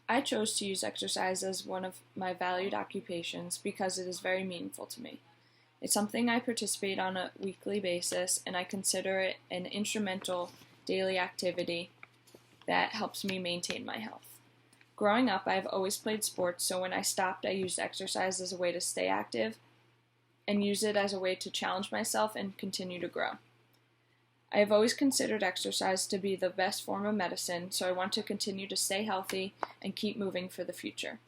I chose to use exercise as one of my valued occupations because it is very meaningful to me. It's something I participate on a weekly basis, and I consider it an instrumental daily activity that helps me maintain my health. Growing up, I've always played sports, so when I stopped, I used exercise as a way to stay active and use it as a way to challenge myself and continue to grow. I have always considered exercise to be the best form of medicine, so I want to continue to stay healthy and keep moving for the future.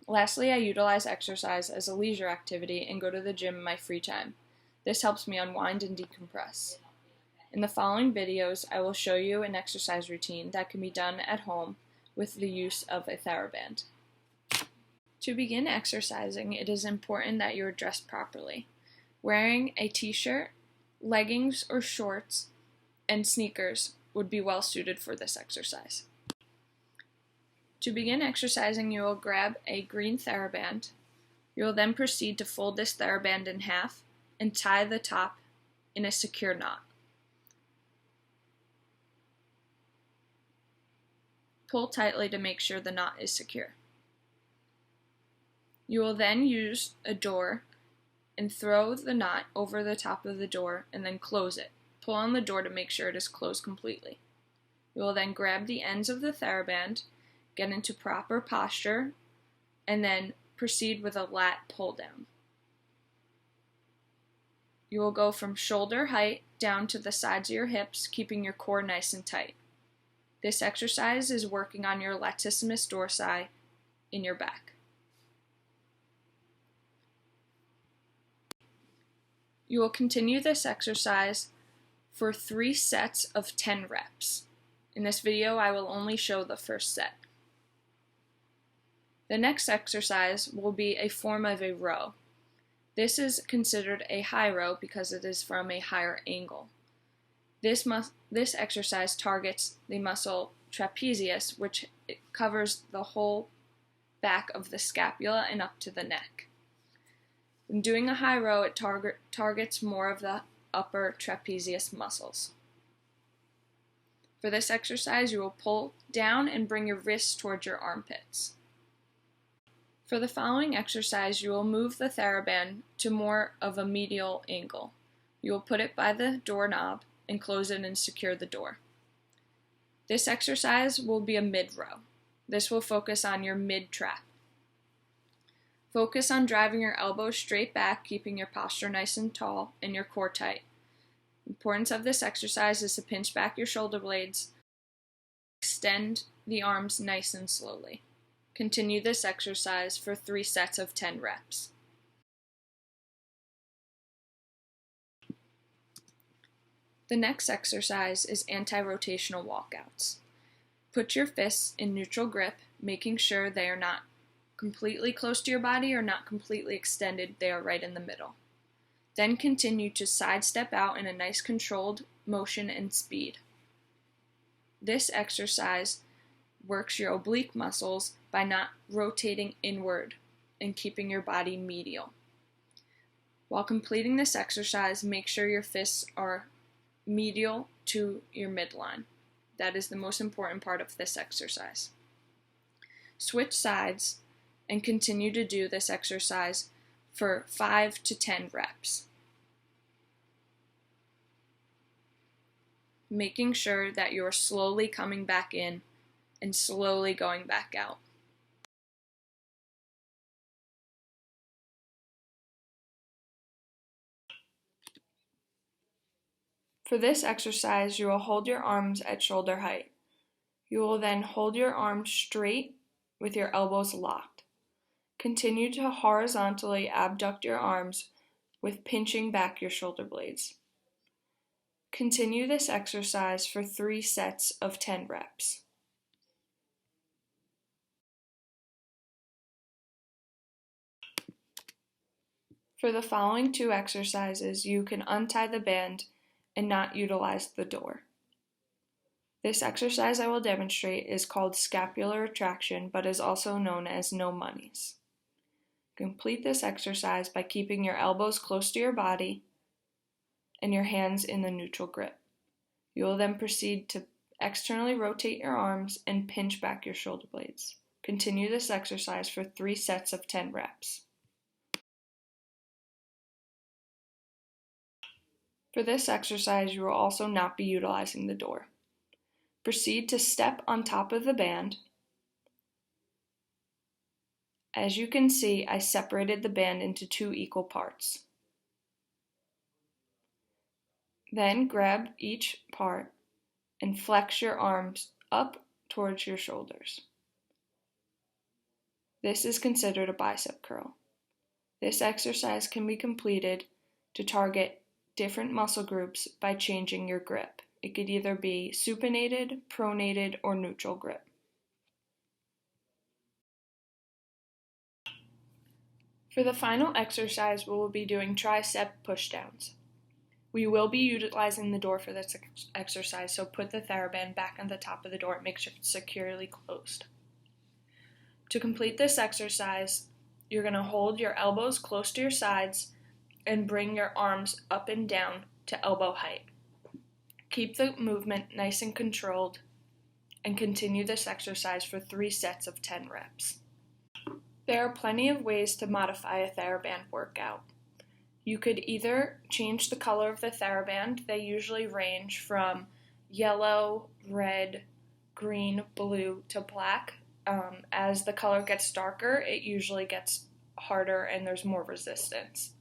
Lastly, I utilize exercise as a leisure activity and go to the gym in my free time. This helps me unwind and decompress. In the following videos, I will show you an exercise routine that can be done at home with the use of a TheraBand. To begin exercising, it is important that you are dressed properly. Wearing a t-shirt, leggings or shorts, and sneakers would be well suited for this exercise. To begin exercising, you will grab a green TheraBand. You will then proceed to fold this TheraBand in half and tie the top in a secure knot. Pull tightly to make sure the knot is secure. You will then use a door and throw the knot over the top of the door and then close it. Pull on the door to make sure it is closed completely. You will then grab the ends of the TheraBand, get into proper posture, and then proceed with a lat pull down. You will go from shoulder height down to the sides of your hips, keeping your core nice and tight. This exercise is working on your latissimus dorsi in your back. You will continue this exercise for 3 sets of 10 reps. In this video, I will only show the first set. The next exercise will be a form of a row. This is considered a high row because it is from a higher angle. This exercise targets the muscle trapezius, which covers the whole back of the scapula and up to the neck. When doing a high row, it targets more of the upper trapezius muscles. For this exercise, you will pull down and bring your wrists towards your armpits. For the following exercise, you will move the TheraBand to more of a medial angle. You will put it by the doorknob and close it and secure the door. This exercise will be a mid-row. This will focus on your mid-trap. Focus on driving your elbows straight back, keeping your posture nice and tall and your core tight. The importance of this exercise is to pinch back your shoulder blades. Extend the arms nice and slowly. Continue this exercise for 3 sets of 10 reps. The next exercise is anti-rotational walkouts. Put your fists in neutral grip, making sure they are not completely close to your body or not completely extended, they are right in the middle. Then continue to sidestep out in a nice controlled motion and speed. This exercise works your oblique muscles by not rotating inward and keeping your body medial. While completing this exercise, make sure your fists are medial to your midline. That is the most important part of this exercise. Switch sides and continue to do this exercise for 5 to 10 reps. Making sure that you're slowly coming back in and slowly going back out. For this exercise, you will hold your arms at shoulder height. You will then hold your arms straight with your elbows locked. Continue to horizontally abduct your arms with pinching back your shoulder blades. Continue this exercise for 3 sets of 10 reps. For the following 2 exercises, you can untie the band and not utilize the door. This exercise I will demonstrate is called scapular retraction, but is also known as no monies. Complete this exercise by keeping your elbows close to your body and your hands in the neutral grip. You will then proceed to Externally rotate your arms and pinch back your shoulder blades. Continue this exercise for 3 sets of 10 reps. For this exercise, you will also not be utilizing the door. Proceed to step on top of the band. As you can see, I separated the band into 2 equal parts. Then grab each part and flex your arms up towards your shoulders. This is considered a bicep curl. This exercise can be completed to target different muscle groups by changing your grip. It could either be supinated, pronated, or neutral grip. For the final exercise, we will be doing tricep pushdowns. We will be utilizing the door for this exercise, so put the TheraBand back on the top of the door and make sure it's securely closed. To complete this exercise, you're going to hold your elbows close to your sides and bring your arms up and down to elbow height. Keep the movement nice and controlled and continue this exercise for 3 sets of 10 reps. There are plenty of ways to modify a TheraBand workout. You could either change the color of the TheraBand. They usually range from yellow, red, green, blue to black. As the color gets darker, it usually gets harder and there's more resistance.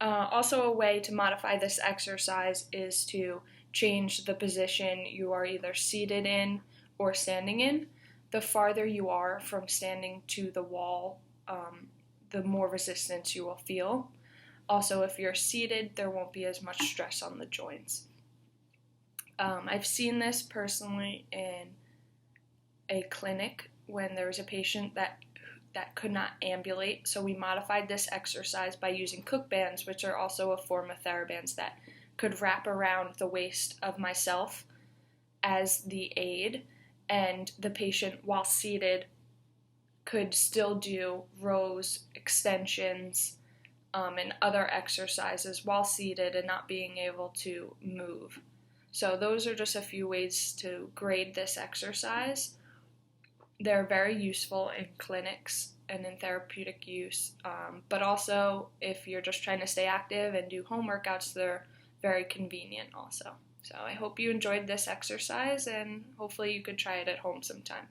Also, a way to modify this exercise is to change the position you are either seated in or standing in. The farther you are from standing to the wall, the more resistance you will feel. Also, if you're seated, there won't be as much stress on the joints. I've seen this personally in a clinic when there was a patient that could not ambulate, so we modified this exercise by using Cook bands, which are also a form of TheraBands that could wrap around the waist of myself as the aid, and the patient, while seated, could still do rows, extensions, and other exercises while seated and not being able to move. So those are just a few ways to grade this exercise. They're very useful in clinics and in therapeutic use, but also if you're just trying to stay active and do home workouts, they're very convenient also. So I hope you enjoyed this exercise and hopefully you could try it at home sometime.